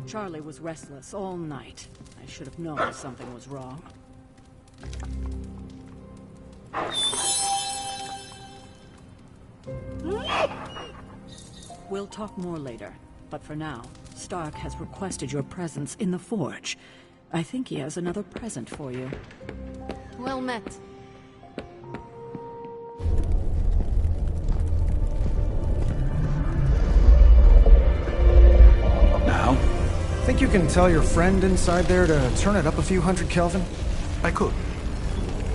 Charlie was restless all night. I should have known something was wrong. We'll talk more later, but for now, Stark has requested your presence in the Forge. I think he has another present for you. Well met. Now? Think you can tell your friend inside there to turn it up a few hundred Kelvin? I could.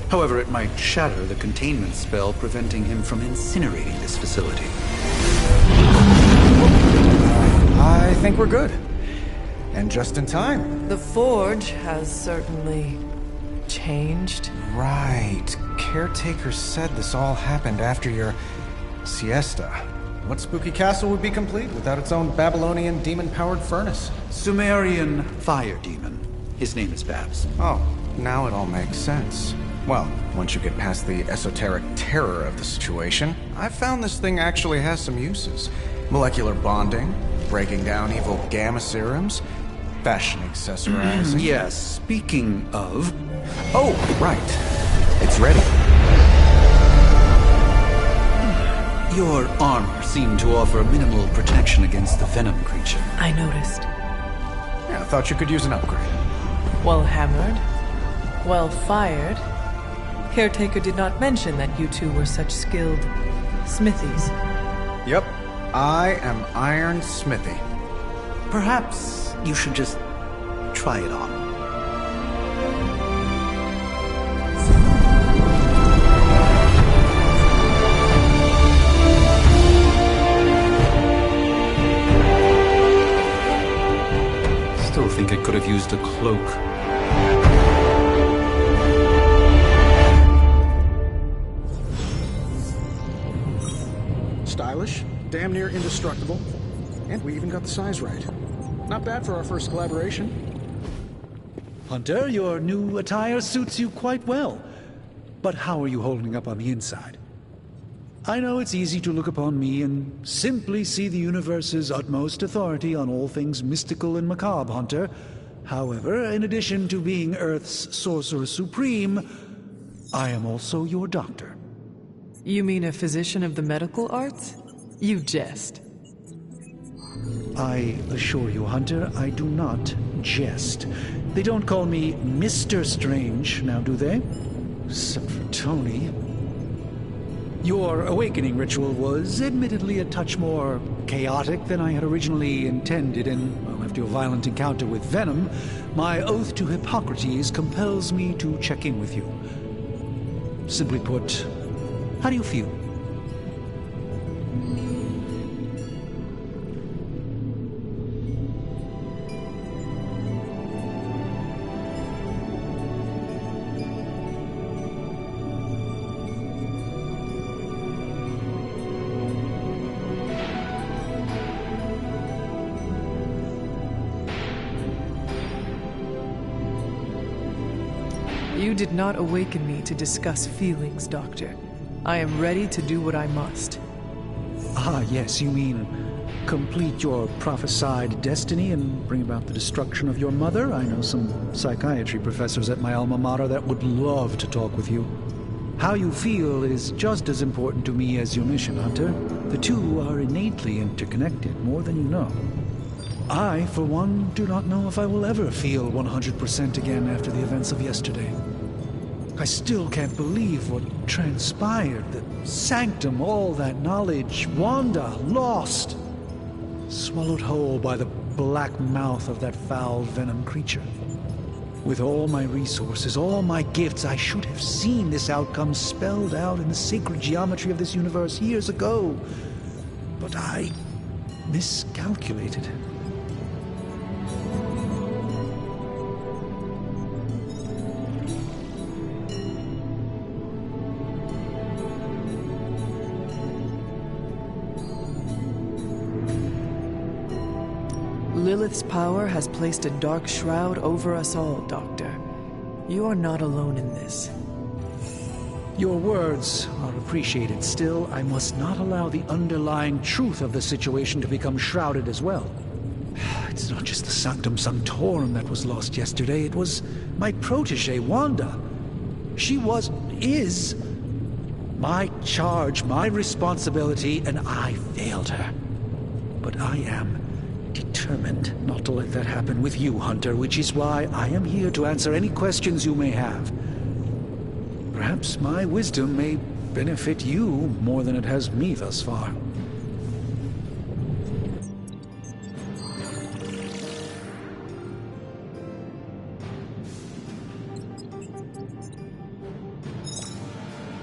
However, it might shatter the containment spell preventing him from incinerating this facility. I think we're good. And just in time. The Forge has certainly changed. Right. Caretaker said this all happened after your siesta. What spooky castle would be complete without its own Babylonian demon-powered furnace? Sumerian fire demon. His name is Babs. Oh, now it all makes sense. Well, once you get past the esoteric terror of the situation, I've found this thing actually has some uses. Molecular bonding, breaking down evil gamma serums, fashion accessorizing. Yes, speaking of... Oh, right. It's ready. Your armor seemed to offer minimal protection against the venom creature. I noticed. Yeah, I thought you could use an upgrade. Well hammered. Well fired. Caretaker did not mention that you two were such skilled smithies. Yep. I am Iron Smithy. Perhaps you should just try it on. Still think it could have used a cloak. Stylish, damn near indestructible, and we even got the size right. Not bad for our first collaboration. Hunter, your new attire suits you quite well. But how are you holding up on the inside? I know it's easy to look upon me and simply see the universe's utmost authority on all things mystical and macabre, Hunter. However, in addition to being Earth's Sorcerer Supreme, I am also your doctor. You mean a physician of the medical arts? You jest. I assure you, Hunter, I do not jest. They don't call me Mr. Strange, now do they? Except for Tony. Your awakening ritual was admittedly a touch more chaotic than I had originally intended, and, well, after your violent encounter with Venom, my oath to Hippocrates compels me to check in with you. Simply put, how do you feel? You did not awaken me to discuss feelings, Doctor. I am ready to do what I must. Ah, yes, you mean complete your prophesied destiny and bring about the destruction of your mother? I know some psychiatry professors at my alma mater that would love to talk with you. How you feel is just as important to me as your mission, Hunter. The two are innately interconnected, more than you know. I, for one, do not know if I will ever feel 100% again after the events of yesterday. I still can't believe what transpired. The sanctum, all that knowledge, Wanda, lost. Swallowed whole by the black mouth of that foul venom creature. With all my resources, all my gifts, I should have seen this outcome spelled out in the sacred geometry of this universe years ago. But I miscalculated. Lilith's power has placed a dark shroud over us all, Doctor. You are not alone in this. Your words are appreciated. Still, I must not allow the underlying truth of the situation to become shrouded as well. It's not just the Sanctum Sanctorum that was lost yesterday. It was my protege, Wanda. She is my charge, my responsibility, and I failed her. But I am determined not to let that happen with you, Hunter, which is why I am here to answer any questions you may have. Perhaps my wisdom may benefit you more than it has me thus far.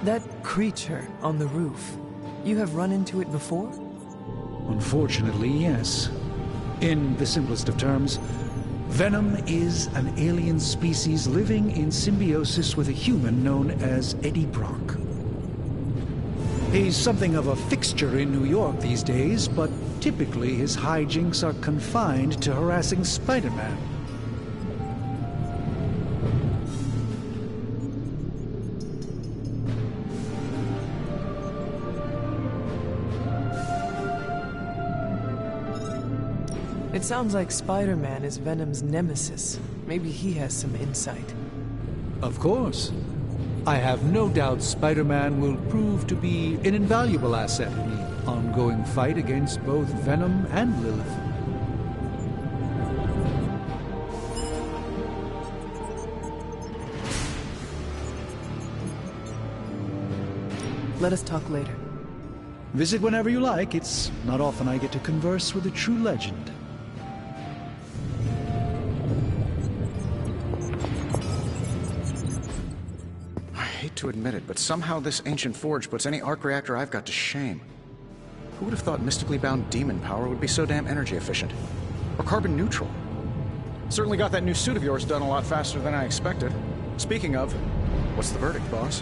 That creature on the roof, you have run into it before? Unfortunately, yes. In the simplest of terms, Venom is an alien species living in symbiosis with a human known as Eddie Brock. He's something of a fixture in New York these days, but typically his hijinks are confined to harassing Spider-Man. It sounds like Spider-Man is Venom's nemesis. Maybe he has some insight. Of course. I have no doubt Spider-Man will prove to be an invaluable asset in the ongoing fight against both Venom and Lilith. Let us talk later. Visit whenever you like. It's not often I get to converse with a true legend. I hate to admit it, but somehow this ancient forge puts any arc reactor I've got to shame. Who would have thought mystically bound demon power would be so damn energy efficient? Or carbon neutral? Certainly got that new suit of yours done a lot faster than I expected. Speaking of, what's the verdict, boss?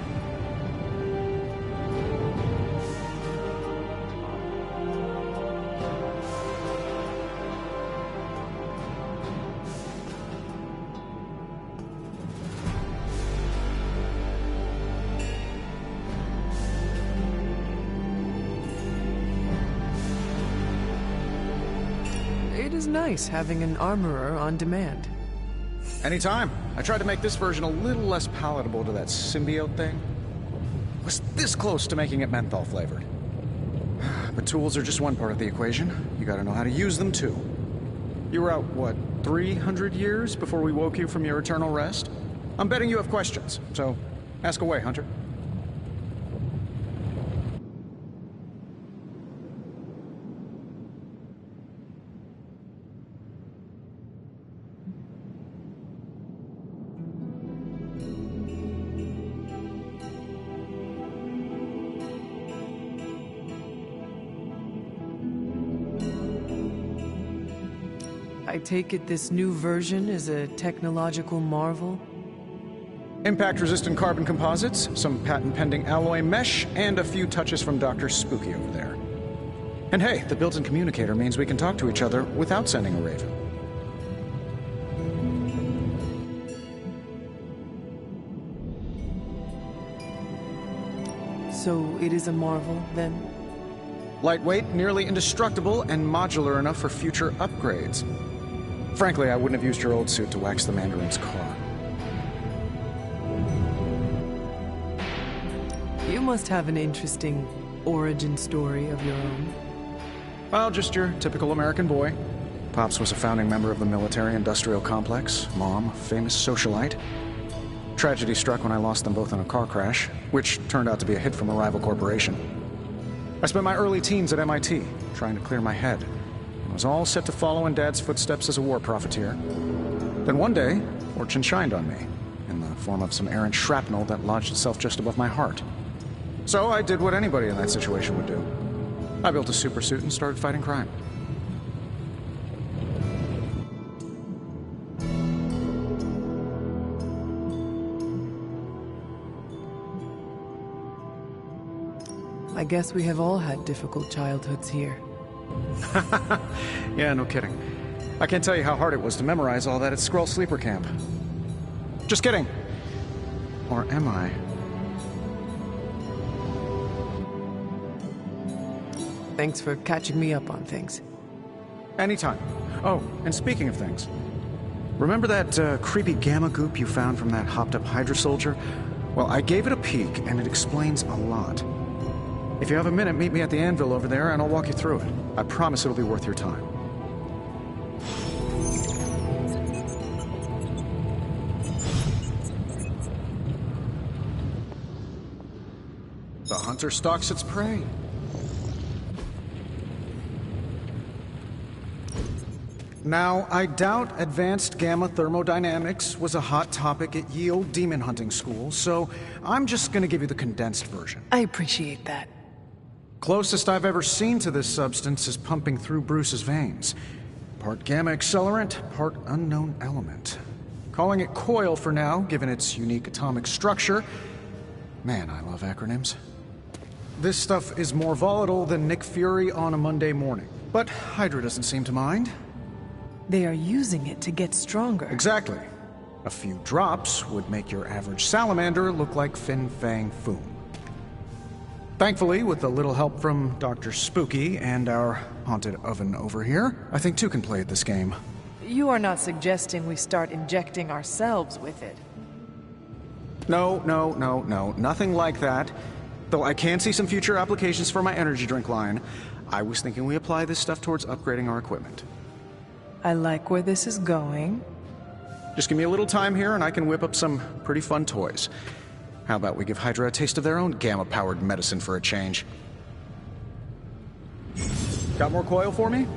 It is nice having an armorer on demand. Anytime. I tried to make this version a little less palatable to that symbiote thing. Was this close to making it menthol flavored. But tools are just one part of the equation. You gotta know how to use them too. You were out, what, 300 years before we woke you from your eternal rest? I'm betting you have questions, so ask away, Hunter. I take it this new version is a technological marvel? Impact-resistant carbon composites, some patent-pending alloy mesh, and a few touches from Dr. Spooky over there. And hey, the built-in communicator means we can talk to each other without sending a raven. So it is a marvel, then? Lightweight, nearly indestructible, and modular enough for future upgrades. Frankly, I wouldn't have used your old suit to wax the Mandarin's car. You must have an interesting origin story of your own. Well, just your typical American boy. Pops was a founding member of the military-industrial complex. Mom, a famous socialite. Tragedy struck when I lost them both in a car crash, which turned out to be a hit from a rival corporation. I spent my early teens at MIT, trying to clear my head, and was all set to follow in Dad's footsteps as a war profiteer. Then one day, fortune shined on me, in the form of some errant shrapnel that lodged itself just above my heart. So I did what anybody in that situation would do. I built a supersuit and started fighting crime. I guess we have all had difficult childhoods here. Yeah, no kidding. I can't tell you how hard it was to memorize all that at Skrull Sleeper Camp. Just kidding. Or am I? Thanks for catching me up on things. Anytime. Oh, and speaking of things, remember that creepy gamma goop you found from that hopped-up Hydra soldier? Well, I gave it a peek, and it explains a lot. If you have a minute, meet me at the anvil over there, and I'll walk you through it. I promise it'll be worth your time. The hunter stalks its prey. Now, I doubt advanced gamma thermodynamics was a hot topic at ye old demon hunting school, so I'm just gonna give you the condensed version. I appreciate that. Closest I've ever seen to this substance is pumping through Bruce's veins. Part gamma accelerant, part unknown element. Calling it Coil for now, given its unique atomic structure. Man, I love acronyms. This stuff is more volatile than Nick Fury on a Monday morning. But Hydra doesn't seem to mind. They are using it to get stronger. Exactly. A few drops would make your average salamander look like Fin Fang Foom. Thankfully, with a little help from Dr. Spooky and our haunted oven over here, I think two can play at this game. You are not suggesting we start injecting ourselves with it. No, nothing like that. Though I can see some future applications for my energy drink line. I was thinking we apply this stuff towards upgrading our equipment. I like where this is going. Just give me a little time here and I can whip up some pretty fun toys. How about we give Hydra a taste of their own gamma-powered medicine for a change? Got more coil for me?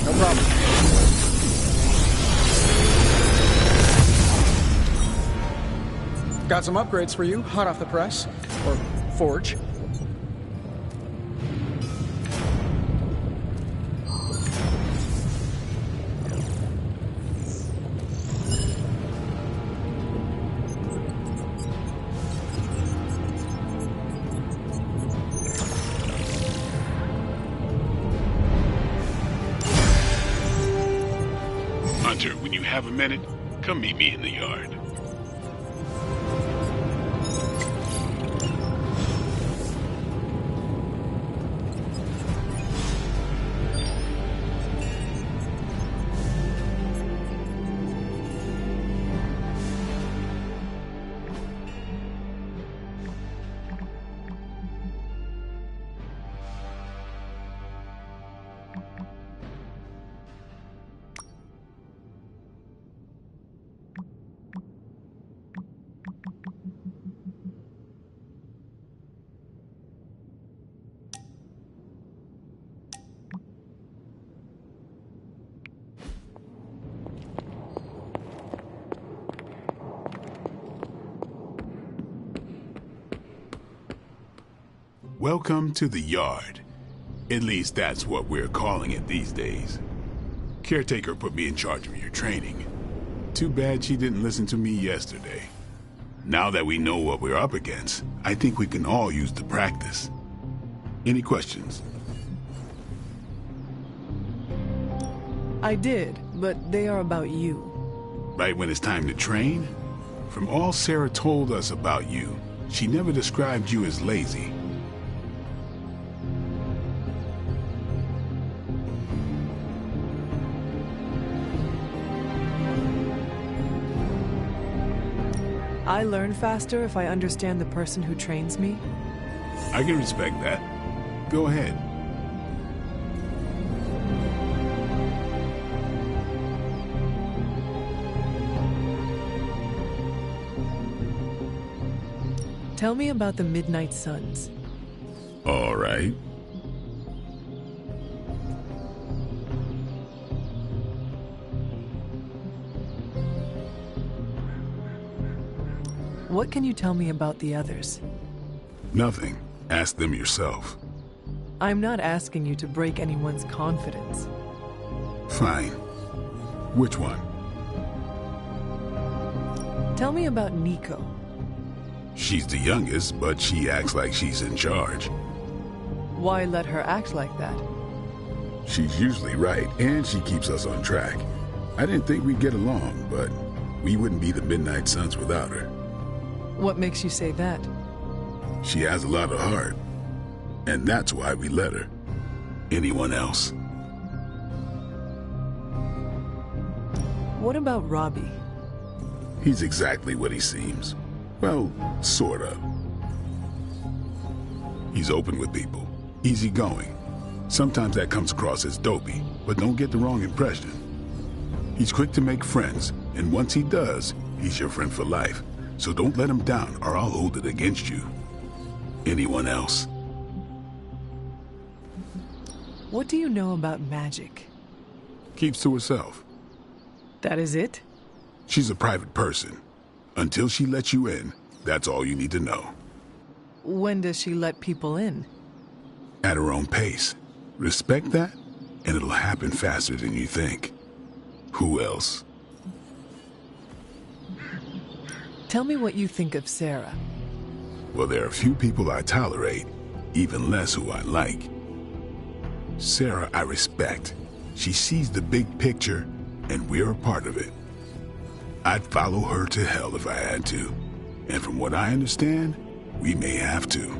No problem. Got some upgrades for you, hot off the press. Or forge. Hunter, when you have a minute, come meet me in the yard. Welcome to the yard. At least that's what we're calling it these days. Caretaker put me in charge of your training. Too bad she didn't listen to me yesterday. Now that we know what we're up against, I think we can all use the practice. Any questions? I did, but they are about you. Right when it's time to train? From all Sarah told us about you, she never described you as lazy. I learn faster if I understand the person who trains me. I can respect that. Go ahead. Tell me about the Midnight Suns. All right. What can you tell me about the others? Nothing. Ask them yourself. I'm not asking you to break anyone's confidence. Fine. Which one? Tell me about Nico. She's the youngest, but she acts like she's in charge. Why let her act like that? She's usually right, and she keeps us on track. I didn't think we'd get along, but we wouldn't be the Midnight Suns without her. What makes you say that? She has a lot of heart, and that's why we let her. Anyone else? What about Robbie? He's exactly what he seems. Well, sort of. He's open with people, easygoing. Sometimes that comes across as dopey, but don't get the wrong impression. He's quick to make friends, and once he does, he's your friend for life. So don't let him down, or I'll hold it against you. Anyone else? What do you know about magic? Keeps to herself. That is it? She's a private person. Until she lets you in, that's all you need to know. When does she let people in? At her own pace. Respect that, and it'll happen faster than you think. Who else? Tell me what you think of Sarah. Well, there are few people I tolerate, even less who I like. Sarah, I respect. She sees the big picture, and we're a part of it. I'd follow her to hell if I had to. And from what I understand, we may have to.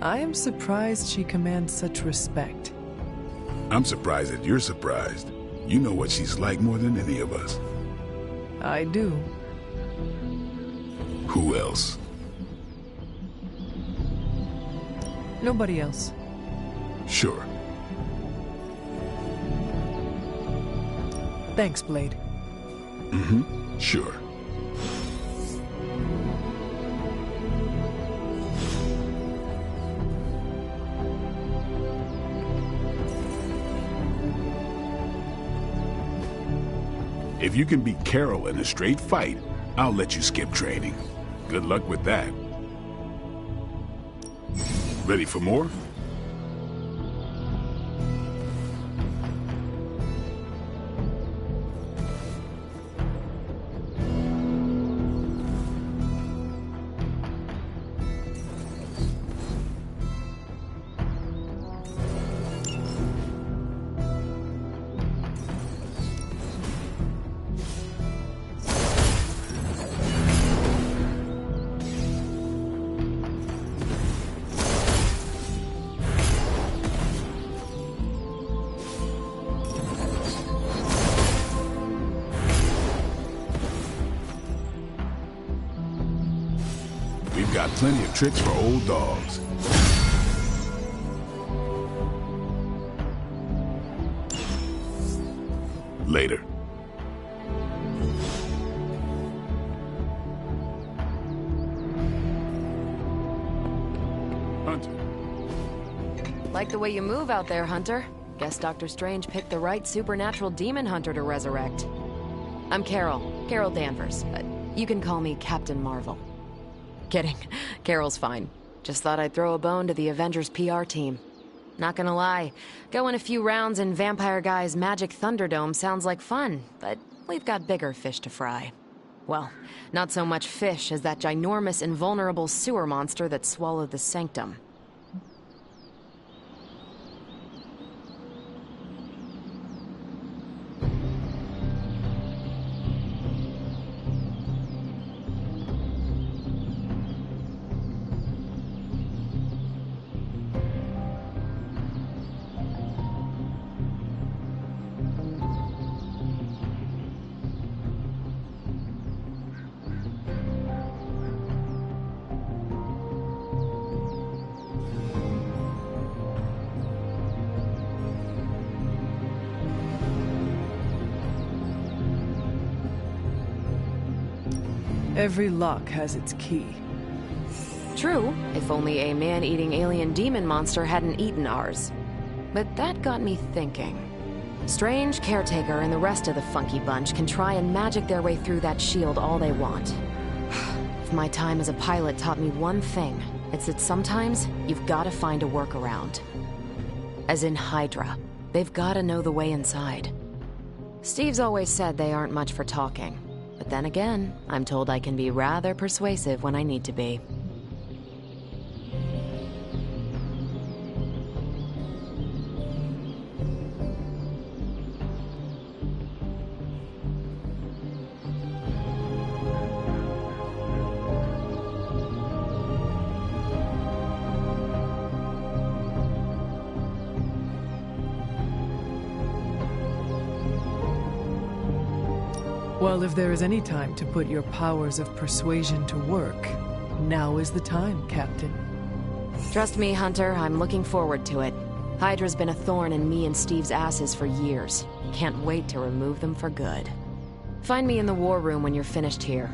I am surprised she commands such respect. I'm surprised that you're surprised. You know what she's like more than any of us. I do. Who else? Nobody else. Sure. Thanks, Blade. Sure. If you can beat Carol in a straight fight, I'll let you skip training. Good luck with that. Ready for more? We've got plenty of tricks for old dogs. Later. Hunter. Like the way you move out there, Hunter. Guess Dr. Strange picked the right supernatural demon hunter to resurrect. I'm Carol Danvers, but you can call me Captain Marvel. Kidding. Carol's fine. Just thought I'd throw a bone to the Avengers PR team. Not gonna lie, going a few rounds in Vampire Guy's Magic Thunderdome sounds like fun, but we've got bigger fish to fry. Well, not so much fish as that ginormous invulnerable sewer monster that swallowed the Sanctum. Every lock has its key. True, if only a man-eating alien demon monster hadn't eaten ours. But that got me thinking. Strange, Caretaker, and the rest of the funky bunch can try and magic their way through that shield all they want. If my time as a pilot taught me one thing, it's that sometimes you've gotta find a workaround. As in Hydra, they've gotta know the way inside. Steve's always said they aren't much for talking. But then again, I'm told I can be rather persuasive when I need to be. Well, if there is any time to put your powers of persuasion to work, now is the time, Captain. Trust me, Hunter, I'm looking forward to it. Hydra's been a thorn in me and Steve's asses for years. Can't wait to remove them for good. Find me in the war room when you're finished here.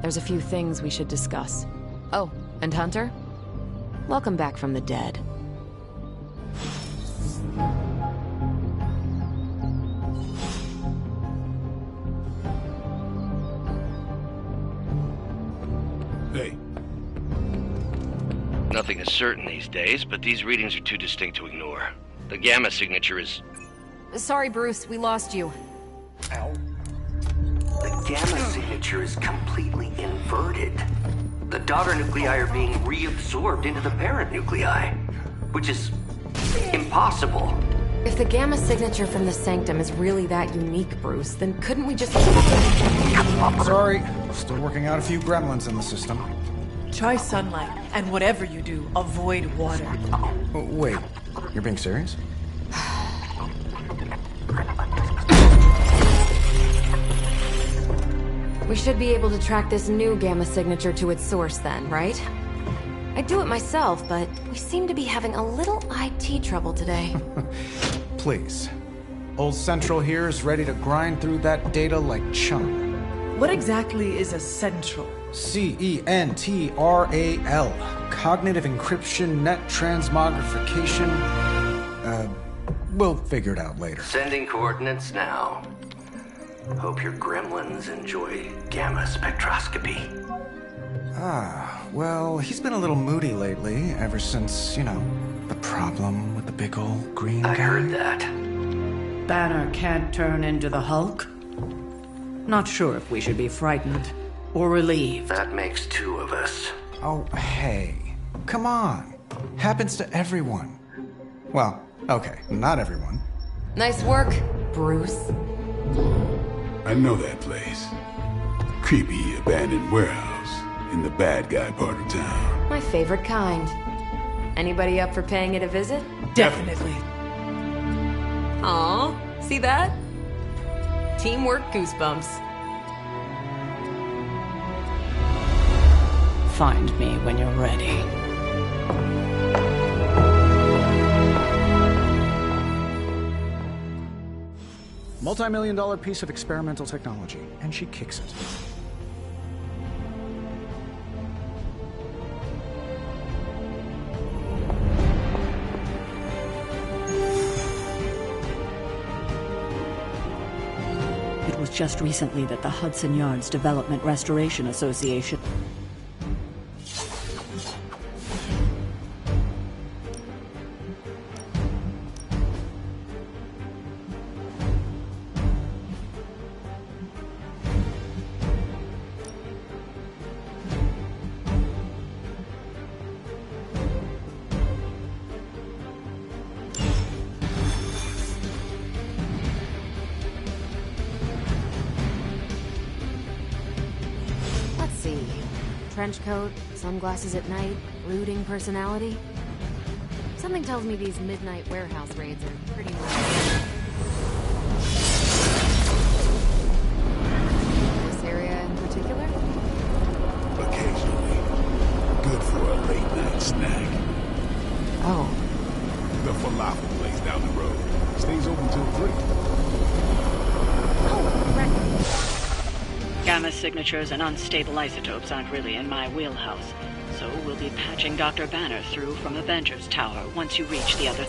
There's a few things we should discuss. Oh, and Hunter? Welcome back from the dead. Hey. Nothing is certain these days, but these readings are too distinct to ignore. The gamma signature is... Sorry, Bruce, we lost you. Ow. The gamma signature is completely inverted. The daughter nuclei are being reabsorbed into the parent nuclei, which is impossible. If the gamma signature from the Sanctum is really that unique, Bruce, then couldn't we just... Sorry, still working out a few gremlins in the system. Try sunlight, and whatever you do, avoid water. Oh, wait, you're being serious? We should be able to track this new gamma signature to its source then, right? I'd do it myself, but we seem to be having a little IT trouble today. Please. Old Central here is ready to grind through that data like chum. What exactly is a central? CENTRAL. Cognitive encryption, net transmogrification. We'll figure it out later. Sending coordinates now. Hope your gremlins enjoy gamma spectroscopy. Well, he's been a little moody lately, ever since, the problem with the big old green guy. I heard that. Banner can't turn into the Hulk? Not sure if we should be frightened or relieved. That makes two of us. Oh, hey. Come on. Happens to everyone. Well, okay, not everyone. Nice work, Bruce. I know that place. Creepy abandoned warehouse in the bad guy part of town. My favorite kind. Anybody up for paying it a visit? Definitely. Aw, see that? Teamwork goosebumps. Find me when you're ready. Multi-million-dollar piece of experimental technology, and she kicks it. It was just recently that the Hudson Yards Development Restoration Association trench coat, sunglasses at night, brooding personality. Something tells me these midnight warehouse raids are pretty much... This area in particular? Occasionally. Good for a late night snack. Oh. The falafel place down the road. Stays open till 3. Oh, right. Gamma signatures and unstable isotopes aren't really in my wheelhouse, so we'll be patching Dr. Banner through from Avengers Tower once you reach the other...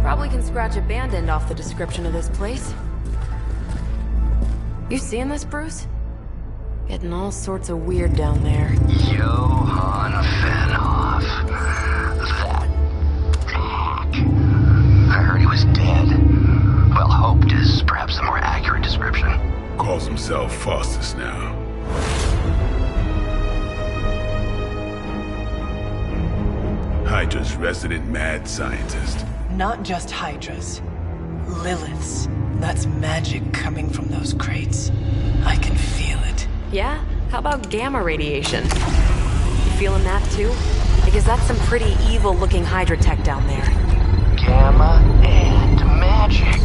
Probably can scratch a band end off the description of this place. You seeing this, Bruce? Getting all sorts of weird down there. Johann Fenhoff. That hack. I heard he was dead. Well, hoped is perhaps a more accurate description. Calls himself Faustus now. Hydra's resident mad scientist. Not just Hydra's. Lilith's. That's magic coming from those crates. I can feel it. Yeah? How about gamma radiation? You feeling that too? Because that's some pretty evil-looking Hydra tech down there. Gamma and magic.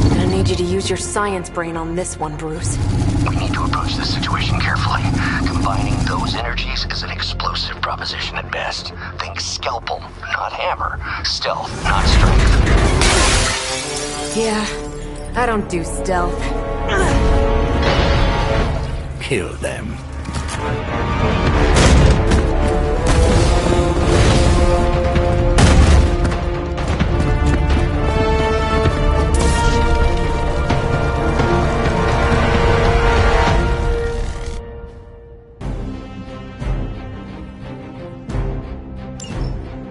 Gonna need you to use your science brain on this one, Bruce. We need to approach this situation carefully. Combining those energies is an explosive proposition at best. Think scalpel, not hammer. Stealth, not strength. Yeah, I don't do stealth. Kill them.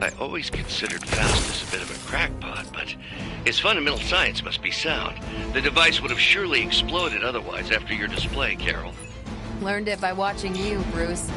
I always considered Faustus a bit of a crackpot, but his fundamental science must be sound. The device would have surely exploded otherwise after your display, Carol. Learned it by watching you, Bruce.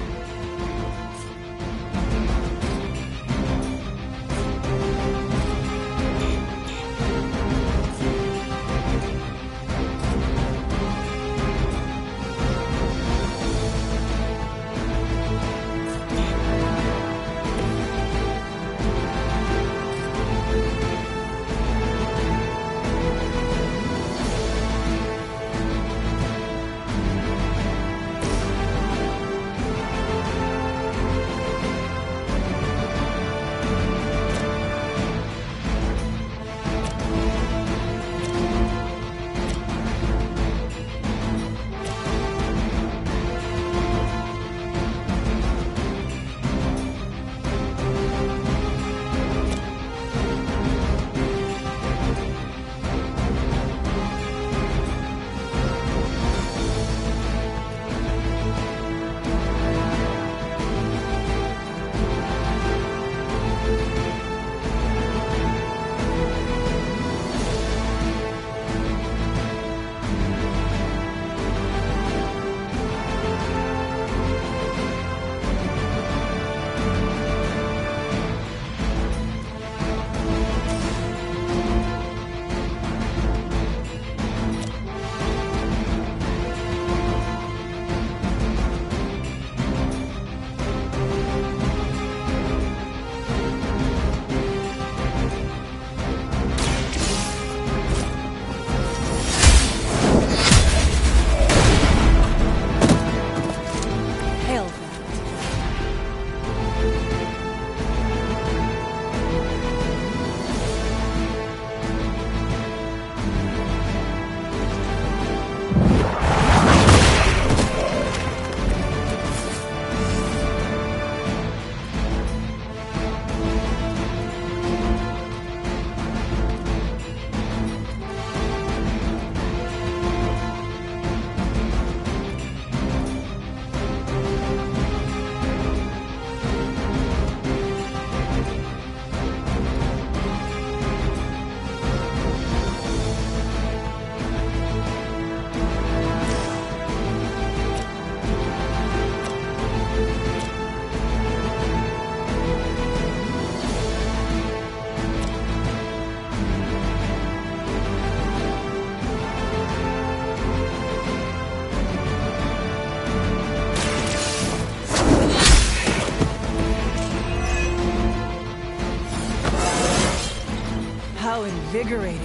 How invigorating.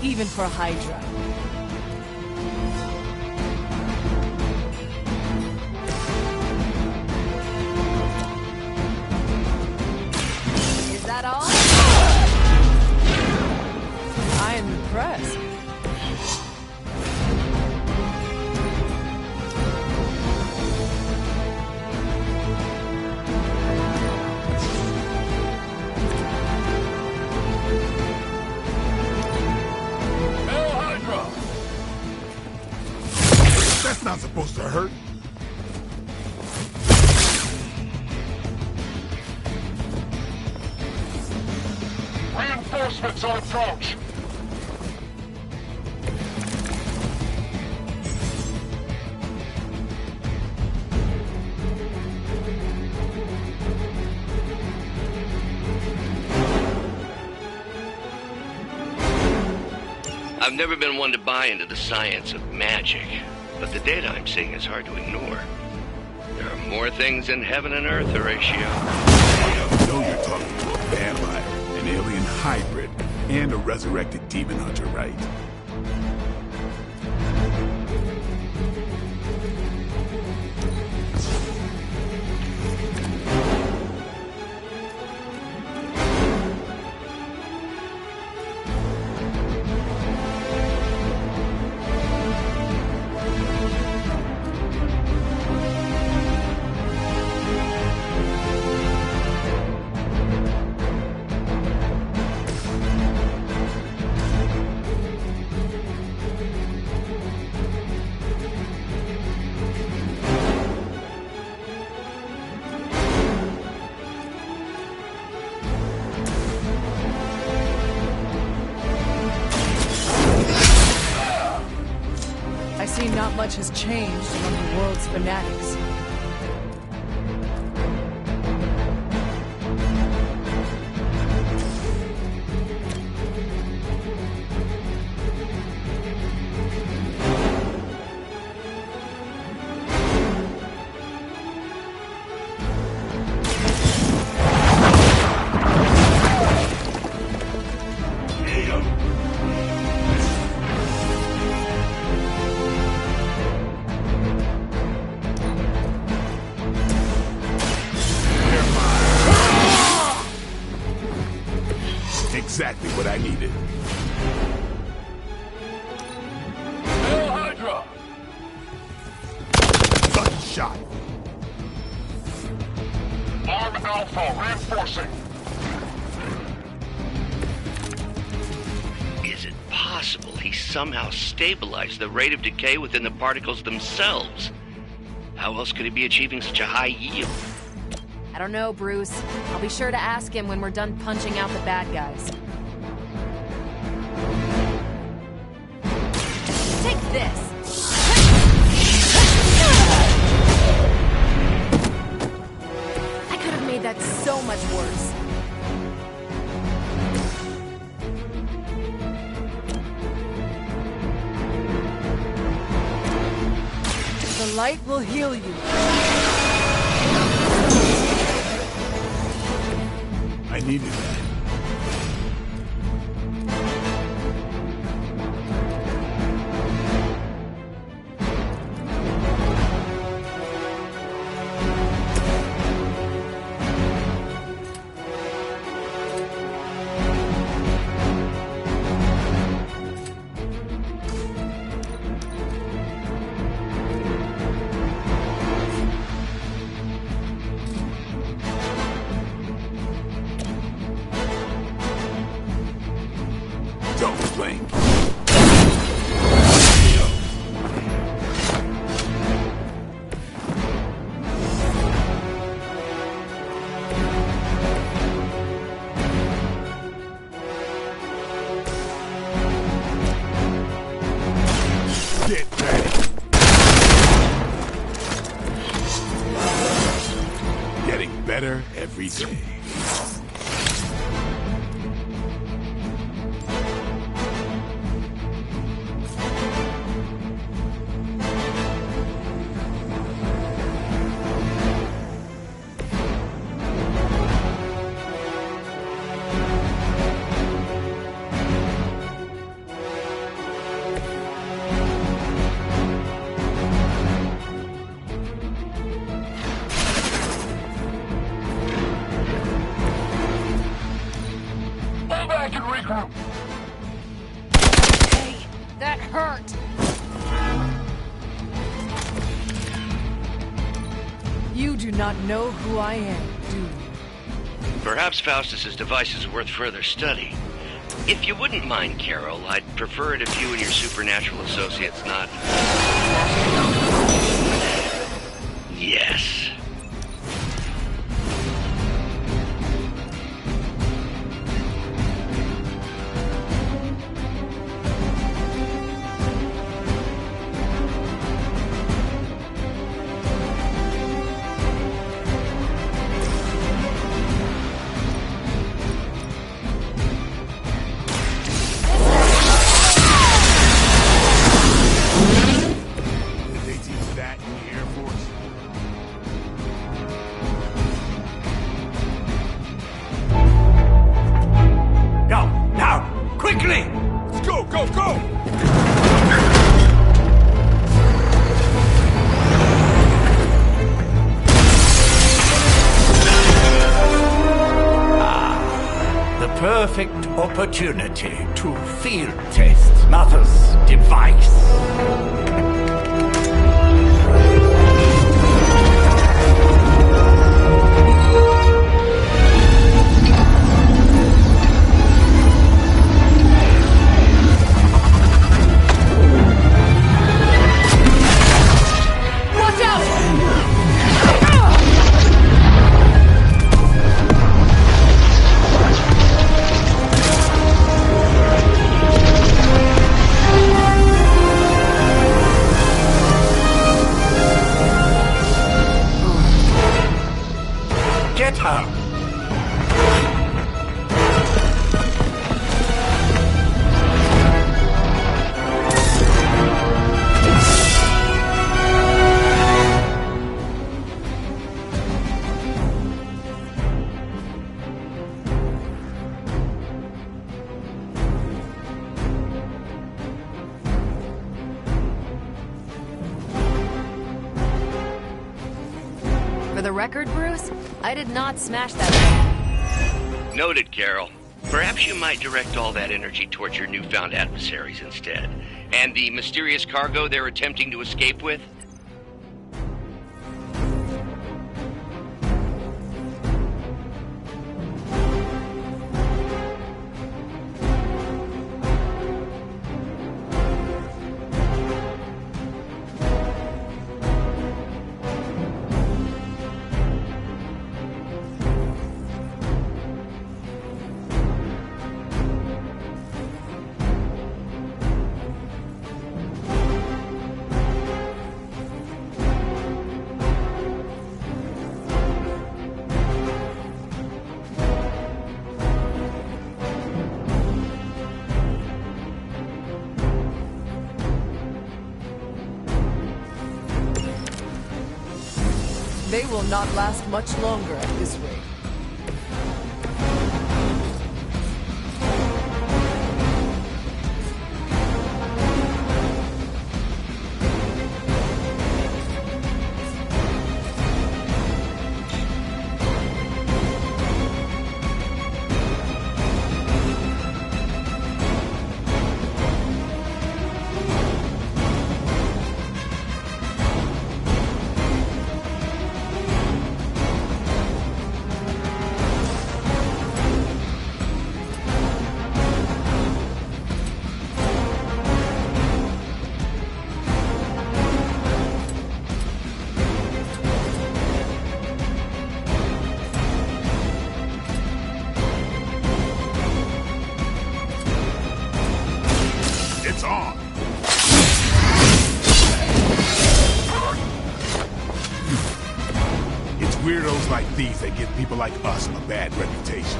Even for Hydra. Is that all? I am impressed. That's not supposed to hurt. Reinforcements on approach. I've never been one to buy into the science of magic, but the data I'm seeing is hard to ignore. There are more things in heaven and earth, Horatio. I know you're talking to a vampire, an alien hybrid, and a resurrected demon hunter, right? I see not much has changed among the world's fanatics. Exactly what I needed. Hail Hydra! Lucky shot. Arm Alpha reinforcing. Is it possible he somehow stabilized the rate of decay within the particles themselves? How else could he be achieving such a high yield? I don't know, Bruce. I'll be sure to ask him when we're done punching out the bad guys. Take this! I could have made that so much worse. The light will heal you. I needed that. Don't blink. Get ready. Getting better every day. Back and regroup. Hey, that hurt! You do not know who I am, do you? Perhaps Faustus's device is worth further study. If you wouldn't mind, Carol, I'd prefer it if you and your supernatural associates not... Yes. Did they teach that in the Air Force? Go! Now! Quickly! Let's go, go, go! The perfect opportunity to field test Mother's device. Watch out! Get her! For the record, Bruce, I did not smash that thing. Noted, Carol. Perhaps you might direct all that energy towards your newfound adversaries instead. And the mysterious cargo they're attempting to escape with? They will not last much longer at this rate. It's on! It's weirdos like these that give people like us a bad reputation.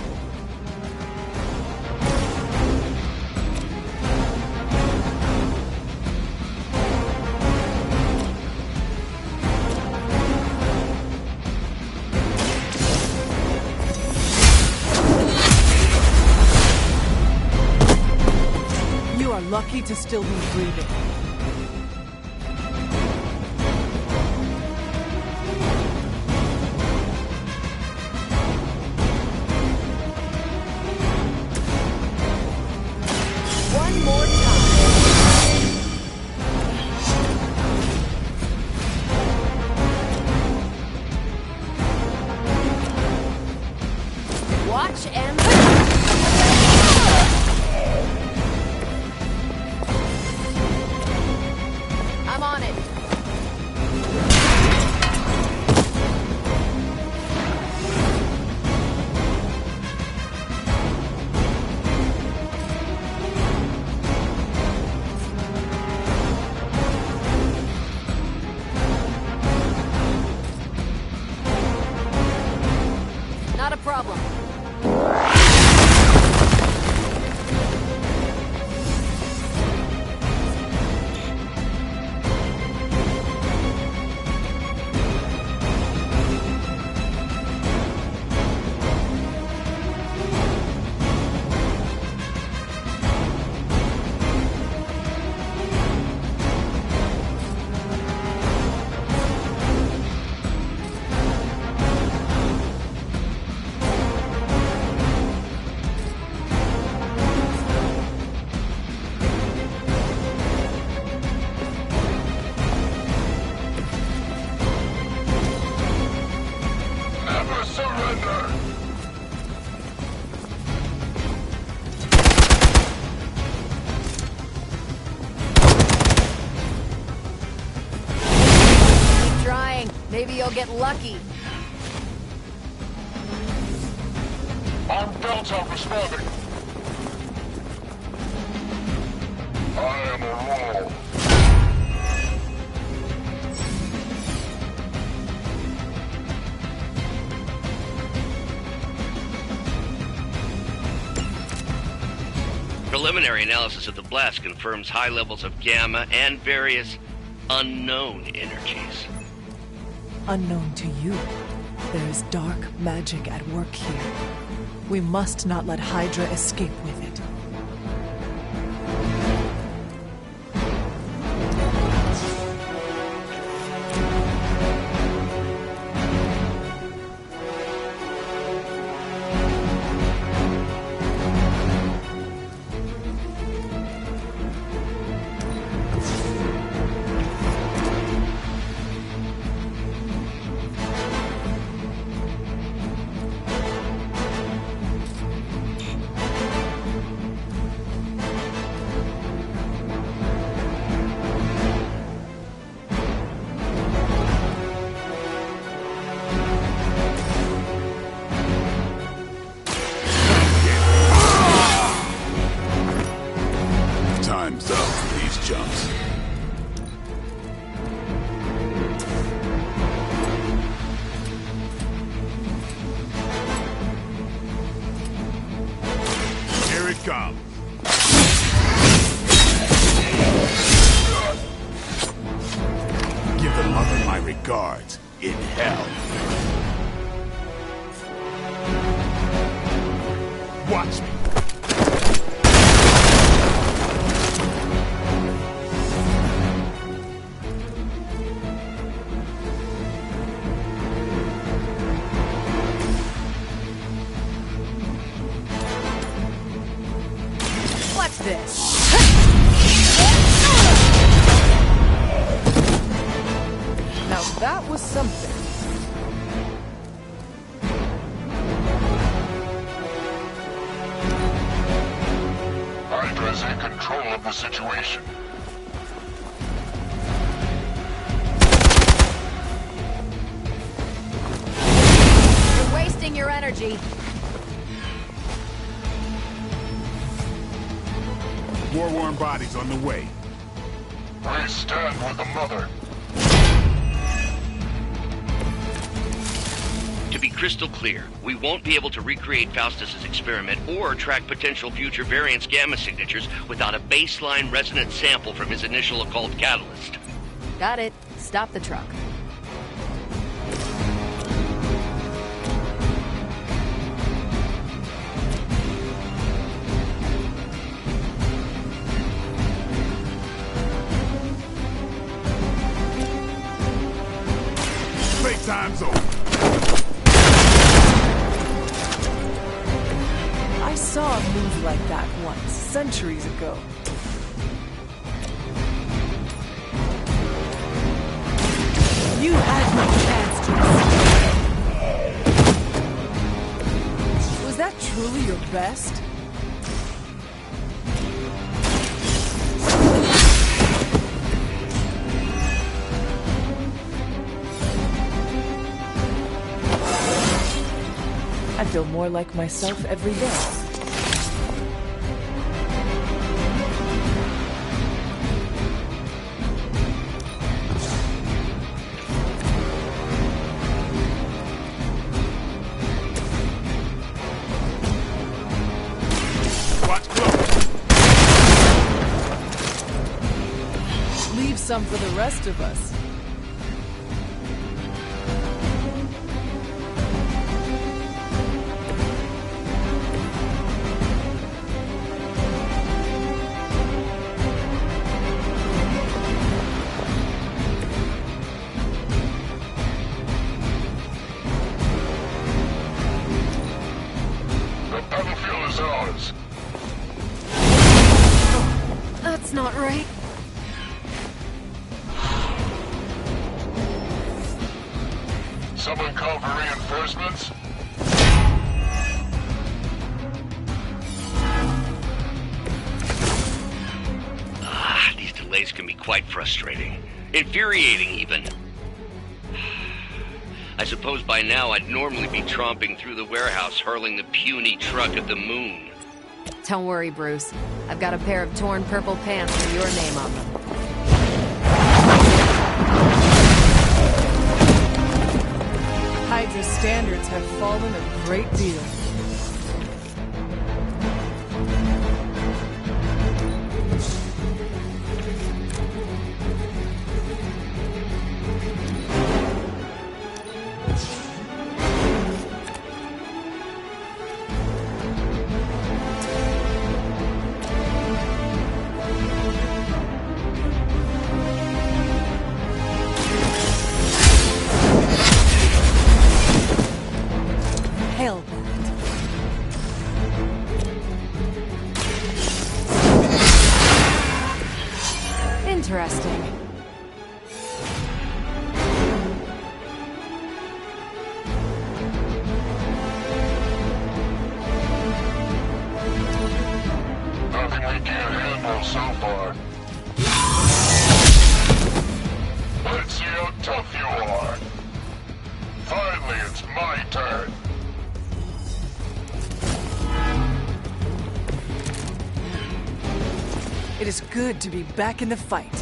You are lucky to still be breathing. One more time. Watch and... Maybe you'll get lucky. Armed Delta responding. I am a wall. Preliminary analysis of the blast confirms high levels of gamma and various unknown energies. Unknown to you, there is dark magic at work here. We must not let Hydra escape with it. Time's up for these jumps. Here it comes. Give the mother my regards in hell. Watch me. Watch this. Now that was something. Hydra's in control of the situation. You're wasting your energy. War-worn bodies on the way. We stand with the mother. To be crystal clear, we won't be able to recreate Faustus's experiment or track potential future variants' gamma signatures without a baseline resonance sample from his initial occult catalyst. Got it. Stop the truck. Playtime's over. I saw a move like that once, centuries ago. You had no chance to. Was that truly your best? I feel more like myself every day. Watch close. Leave some for the rest of us. The battlefield is ours. That's not right. Someone call for reinforcements? These delays can be quite frustrating. Infuriating, even. I suppose by now I'd normally be tromping through the warehouse hurling the puny truck at the moon. Don't worry, Bruce. I've got a pair of torn purple pants with your name on them. Hydra's standards have fallen a great deal. Interesting. Nothing we can't handle so far. Let's see how tough you are. Finally, it's my turn. It is good to be back in the fight.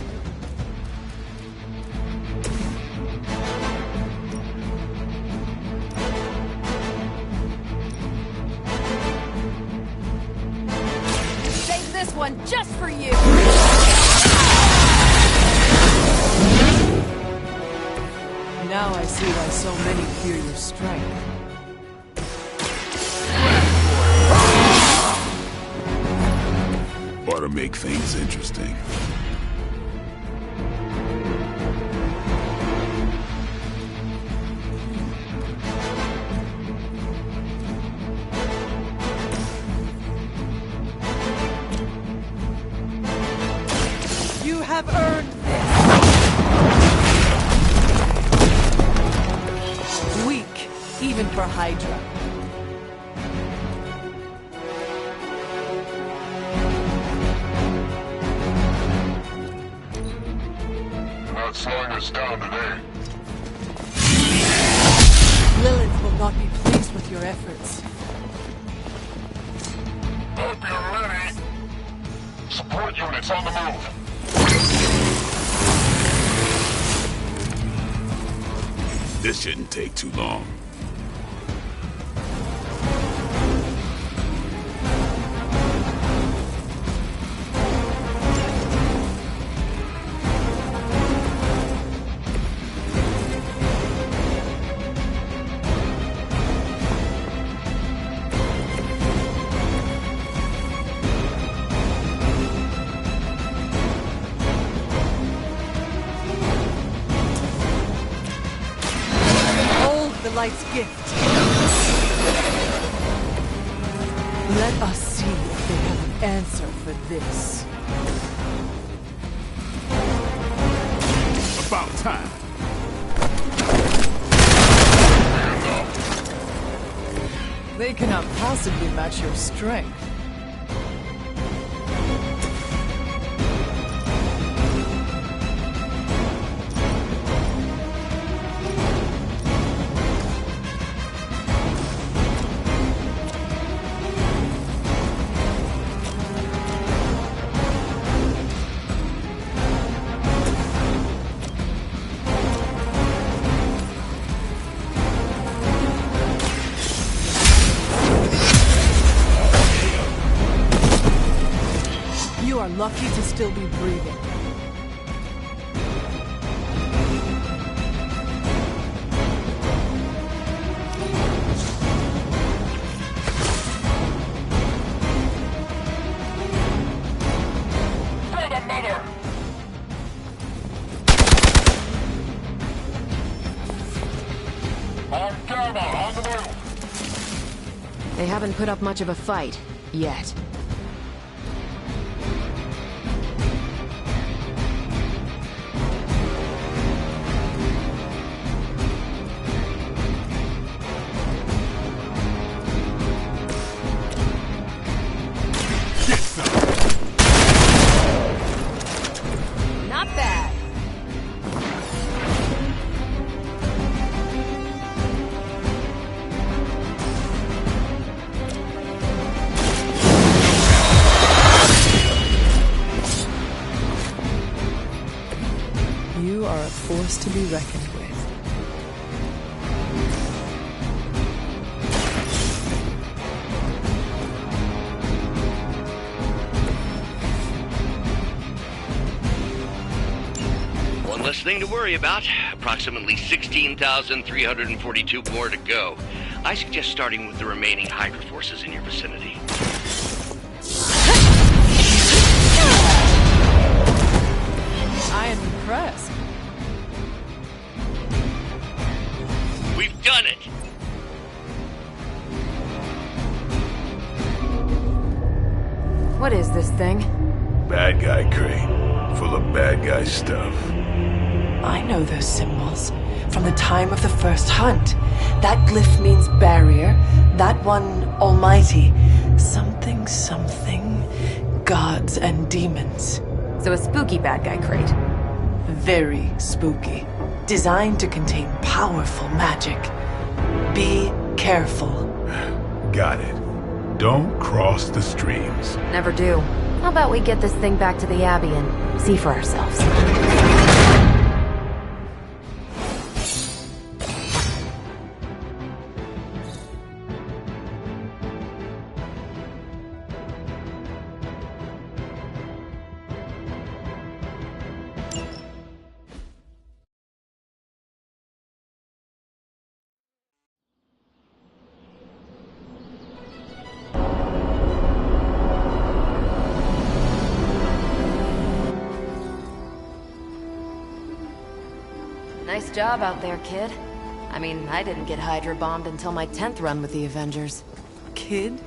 Save this one just for you! Now I see why so many fear your strength. Ought to make things interesting. You have earned this. Weak, even for Hydra. Not slowing us down today. Lilith will not be pleased with your efforts. Hope you're ready. Support units on the move. This shouldn't take too long. The light's gift. Let us see if they have an answer for this. About time. They cannot possibly match your strength. You are lucky to still be breathing. For the mother! On Gamma, on the move! They haven't put up much of a fight, yet. Not bad. You are a force to be reckoned with. One less thing to worry about. Approximately 16,342 more to go. I suggest starting with the remaining Hydra forces in your vicinity. I am impressed. We've done it! What is this thing? Bad guy crate. Full of bad guy stuff. I know those symbols from the time of the first hunt. That glyph means barrier, that one almighty. Something, something, gods and demons. So a spooky bad guy crate. Very spooky. Designed to contain powerful magic. Be careful. Got it. Don't cross the streams. Never do. How about we get this thing back to the Abbey and see for ourselves? Nice job out there, kid. I mean, I didn't get Hydra bombed until my 10th run with the Avengers. Kid?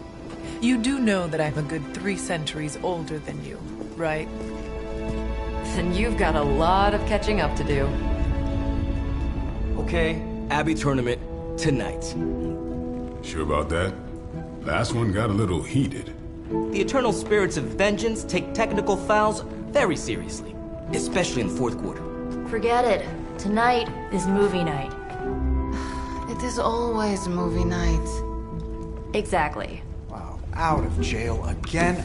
You do know that I'm a good 3 centuries older than you, right? Then you've got a lot of catching up to do. Okay, Abbey tournament tonight. Sure about that? Last one got a little heated. The Eternal Spirits of Vengeance take technical fouls very seriously, especially in the fourth quarter. Forget it. Tonight is movie night. It is always movie night. Exactly. Wow, out of jail again?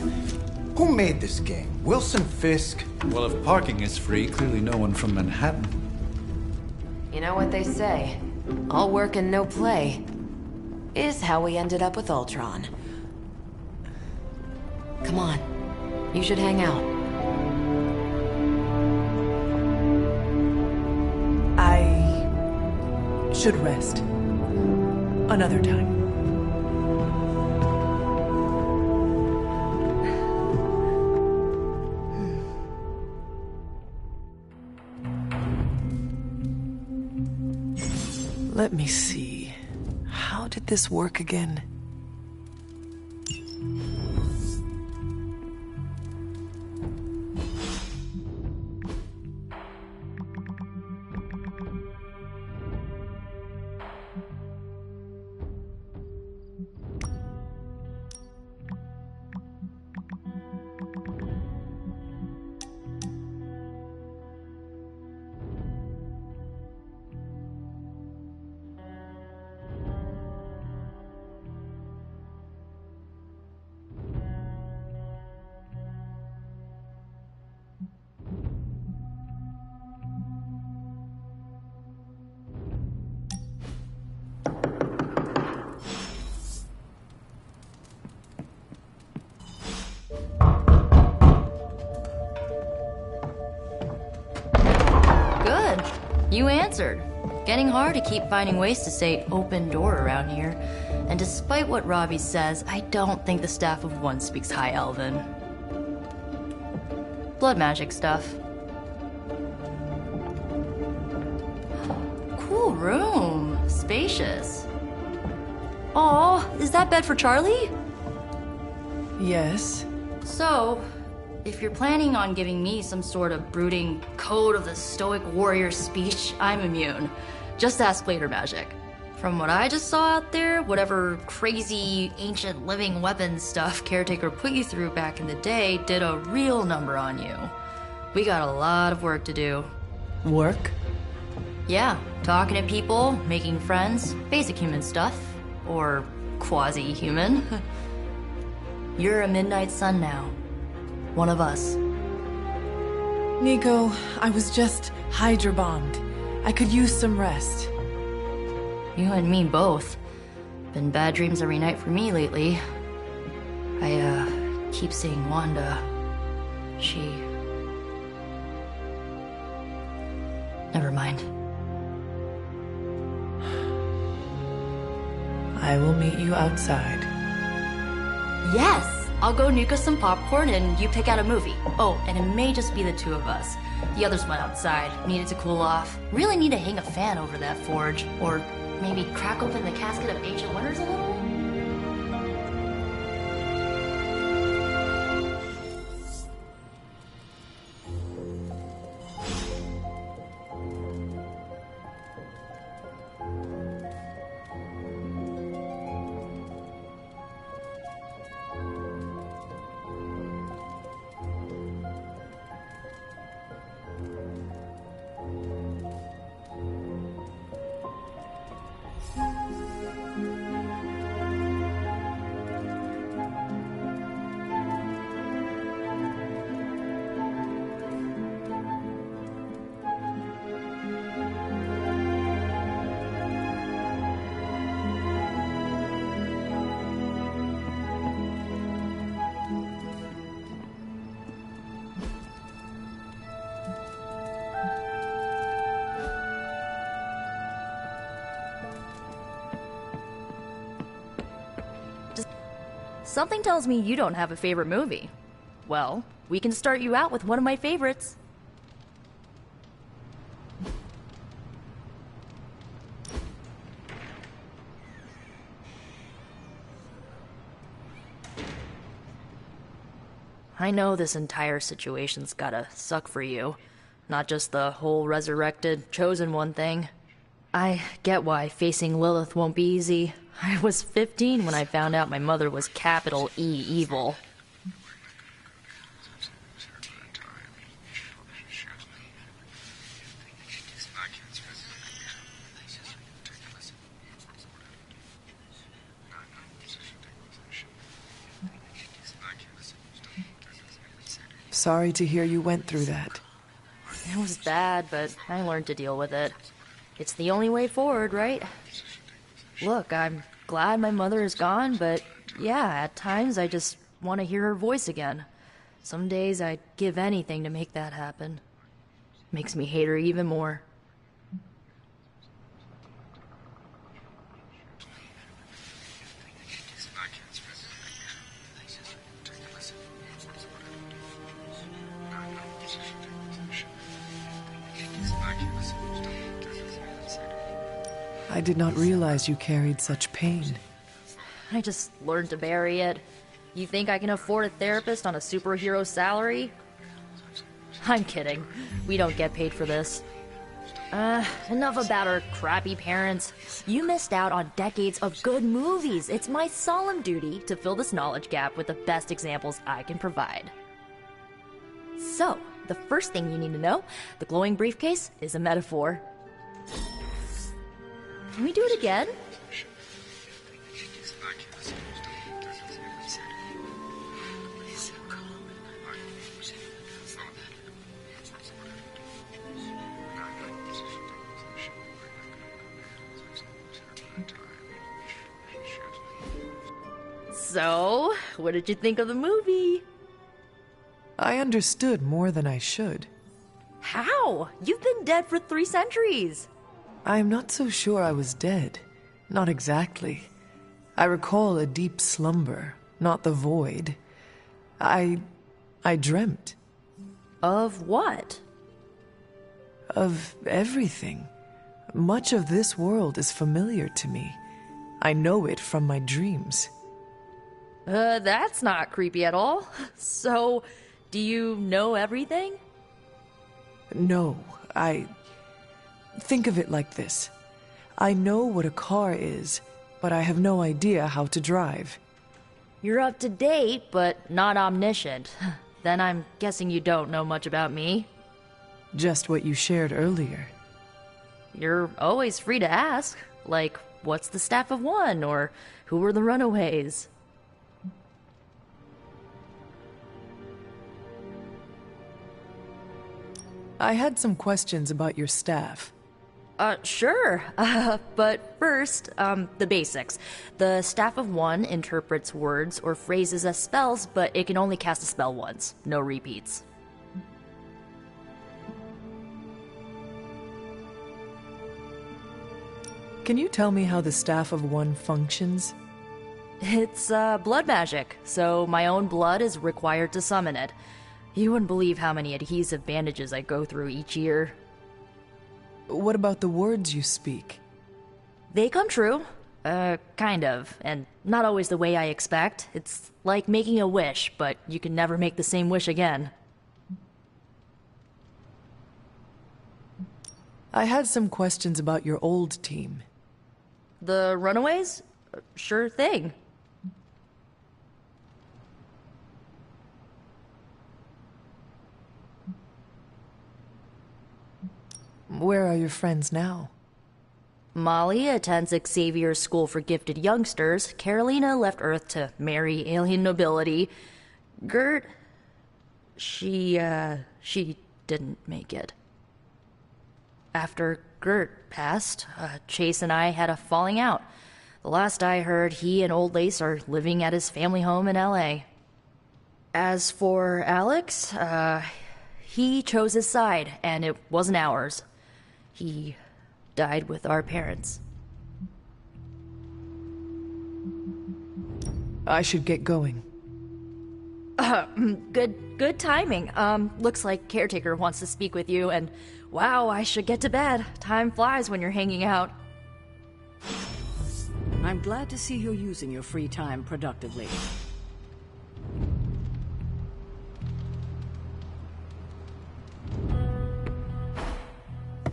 Who made this game? Wilson Fisk? Well, if parking is free, clearly no one from Manhattan. You know what they say? All work and no play is how we ended up with Ultron. Come on. You should hang out. I should rest. Another time. Let me see. How did this work again? You answered. Getting hard to keep finding ways to say open door around here. And despite what Robbie says, I don't think the staff of One speaks High Elven. Blood magic stuff. Cool room. Spacious. Aw, is that bed for Charlie? Yes. So, if you're planning on giving me some sort of brooding code of the stoic warrior speech, I'm immune. Just ask Later Magic. From what I just saw out there, whatever crazy ancient living weapons stuff Caretaker put you through back in the day did a real number on you. We got a lot of work to do. Work? Yeah, talking to people, making friends, basic human stuff. Or quasi-human. You're a Midnight Sun now. One of us. Nico, I was just Hydra bombed. I could use some rest. You and me both. Been bad dreams every night for me lately. I keep seeing Wanda. She... Never mind. I will meet you outside. Yes! I'll go nuke us some popcorn and you pick out a movie. Oh, and it may just be the two of us. The others went outside, needed to cool off. Really need to hang a fan over that forge. Or maybe crack open the casket of Ancient Wonders a little? Something tells me you don't have a favorite movie. Well, we can start you out with one of my favorites. I know this entire situation's gotta suck for you. Not just the whole resurrected, chosen one thing. I get why facing Lilith won't be easy. I was 15 when I found out my mother was capital E evil. Sorry to hear you went through that. It was bad, but I learned to deal with it. It's the only way forward, right? Look, I'm glad my mother is gone, but yeah, at times I just want to hear her voice again. Some days I'd give anything to make that happen. Makes me hate her even more. I did not realize you carried such pain. I just learned to bury it. You think I can afford a therapist on a superhero salary? I'm kidding. We don't get paid for this. Enough about our crappy parents. You missed out on decades of good movies. It's my solemn duty to fill this knowledge gap with the best examples I can provide. So, the first thing you need to know, the glowing briefcase is a metaphor. Can we do it again? So, what did you think of the movie? I understood more than I should. How? You've been dead for 3 centuries. I am not so sure I was dead. Not exactly. I recall a deep slumber, not the void. I dreamt. Of what? Of everything. Much of this world is familiar to me. I know it from my dreams. That's not creepy at all. So, do you know everything? No, Think of it like this. I know what a car is, but I have no idea how to drive. You're up to date, but not omniscient. Then I'm guessing you don't know much about me. Just what you shared earlier. You're always free to ask. Like, what's the Staff of One? Or who were the Runaways? I had some questions about your staff. Sure. But first, the basics. The Staff of One interprets words or phrases as spells, but it can only cast a spell once. No repeats. Can you tell me how the Staff of One functions? It's, blood magic, so my own blood is required to summon it. You wouldn't believe how many adhesive bandages I go through each year. What about the words you speak? They come true. Kind of. And not always the way I expect. It's like making a wish, but you can never make the same wish again. I had some questions about your old team. The Runaways? Sure thing. Where are your friends now? Molly attends Xavier's School for Gifted Youngsters. Carolina left Earth to marry alien nobility. Gert... She didn't make it. After Gert passed, Chase and I had a falling out. The last I heard, he and Old Lace are living at his family home in LA. As for Alex, he chose his side, and it wasn't ours. He died with our parents. I should get going. Good timing. Looks like Caretaker wants to speak with you, and wow, I should get to bed. Time flies when you're hanging out. I'm glad to see you're using your free time productively.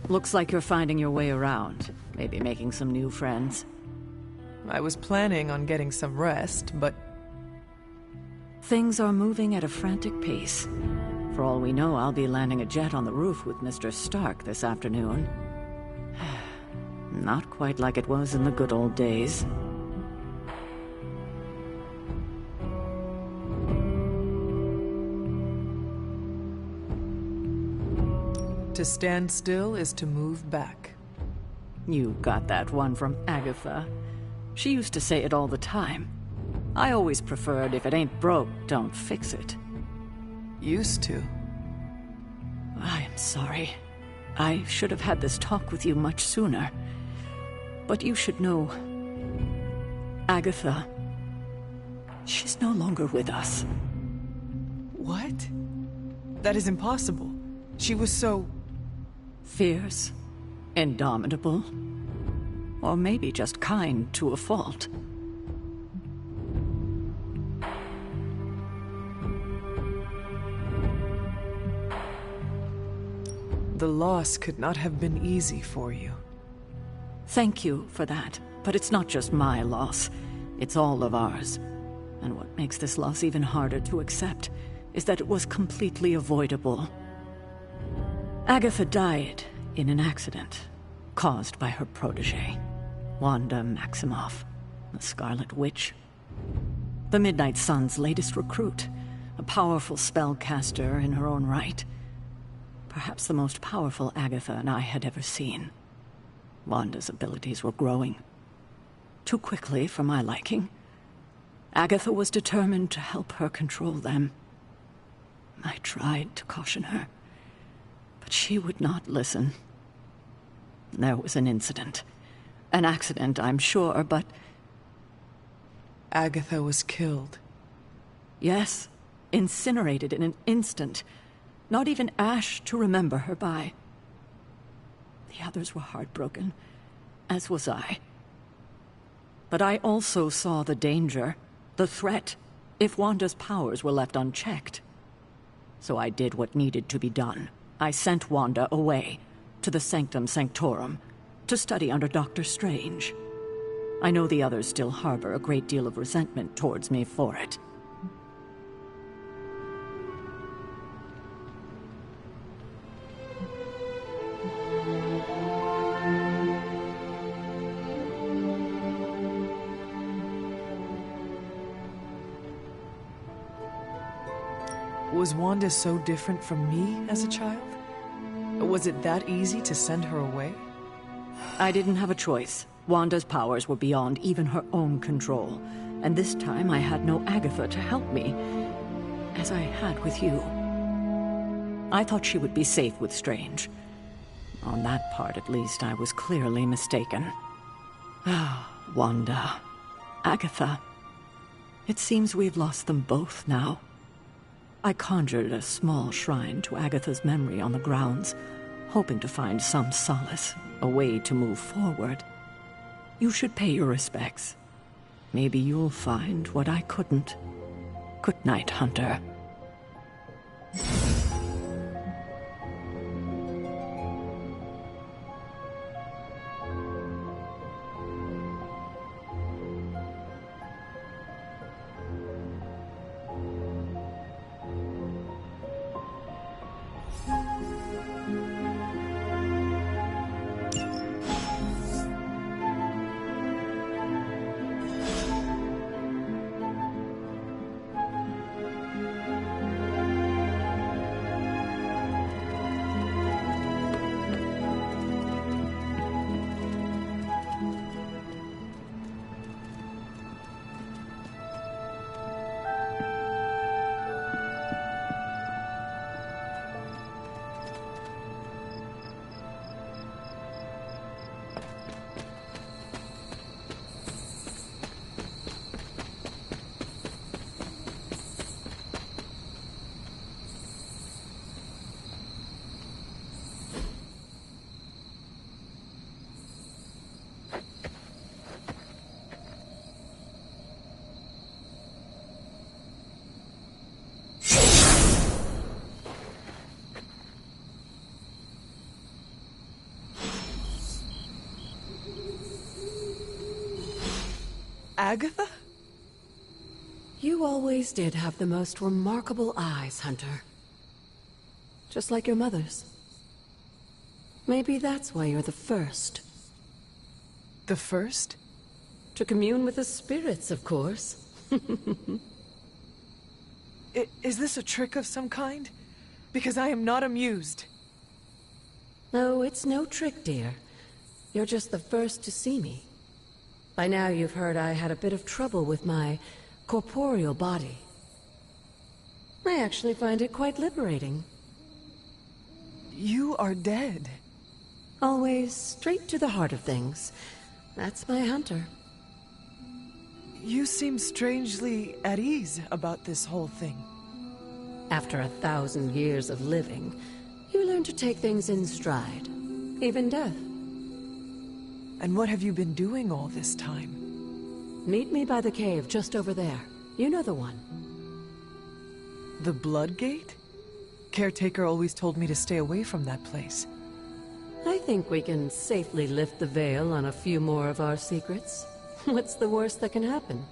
Looks like you're finding your way around. Maybe making some new friends. I was planning on getting some rest, but... Things are moving at a frantic pace. For all we know, I'll be landing a jet on the roof with Mr. Stark this afternoon. Not quite like it was in the good old days. To stand still is to move back. You got that one from Agatha. She used to say it all the time. I always preferred, if it ain't broke, don't fix it. Used to. I am sorry. I should have had this talk with you much sooner. But you should know... Agatha... She's no longer with us. What? That is impossible. She was so... Fierce, indomitable, or maybe just kind to a fault. The loss could not have been easy for you. Thank you for that, but it's not just my loss. It's all of ours. And what makes this loss even harder to accept is that it was completely avoidable. Agatha died in an accident caused by her protege, Wanda Maximoff, the Scarlet Witch. The Midnight Sun's latest recruit, a powerful spellcaster in her own right. Perhaps the most powerful Agatha and I had ever seen. Wanda's abilities were growing. Too quickly for my liking. Agatha was determined to help her control them. I tried to caution her, but she would not listen. There was an incident. An accident, I'm sure, but... Agatha was killed. Yes, incinerated in an instant. Not even ash to remember her by. The others were heartbroken, as was I. But I also saw the danger, the threat, if Wanda's powers were left unchecked. So I did what needed to be done. I sent Wanda away, to the Sanctum Sanctorum, to study under Doctor Strange. I know the others still harbor a great deal of resentment towards me for it. Was Wanda so different from me as a child? Was it that easy to send her away? I didn't have a choice. Wanda's powers were beyond even her own control. And this time I had no Agatha to help me, as I had with you. I thought she would be safe with Strange. On that part, at least, I was clearly mistaken. Ah, Wanda. Agatha. It seems we've lost them both now. I conjured a small shrine to Agatha's memory on the grounds, hoping to find some solace, a way to move forward. You should pay your respects. Maybe you'll find what I couldn't. Good night, Hunter. Agatha? You always did have the most remarkable eyes, Hunter. Just like your mother's. Maybe that's why you're the first. The first? To commune with the spirits, of course. Is this a trick of some kind? Because I am not amused. No, it's no trick, dear. You're just the first to see me. By now you've heard I had a bit of trouble with my corporeal body. I actually find it quite liberating. You are dead. Always straight to the heart of things. That's my Hunter. You seem strangely at ease about this whole thing. After 1,000 years of living, you learn to take things in stride. Even death. And what have you been doing all this time? Meet me by the cave just over there. You know the one. The Blood Gate? Caretaker always told me to stay away from that place. I think we can safely lift the veil on a few more of our secrets. What's the worst that can happen?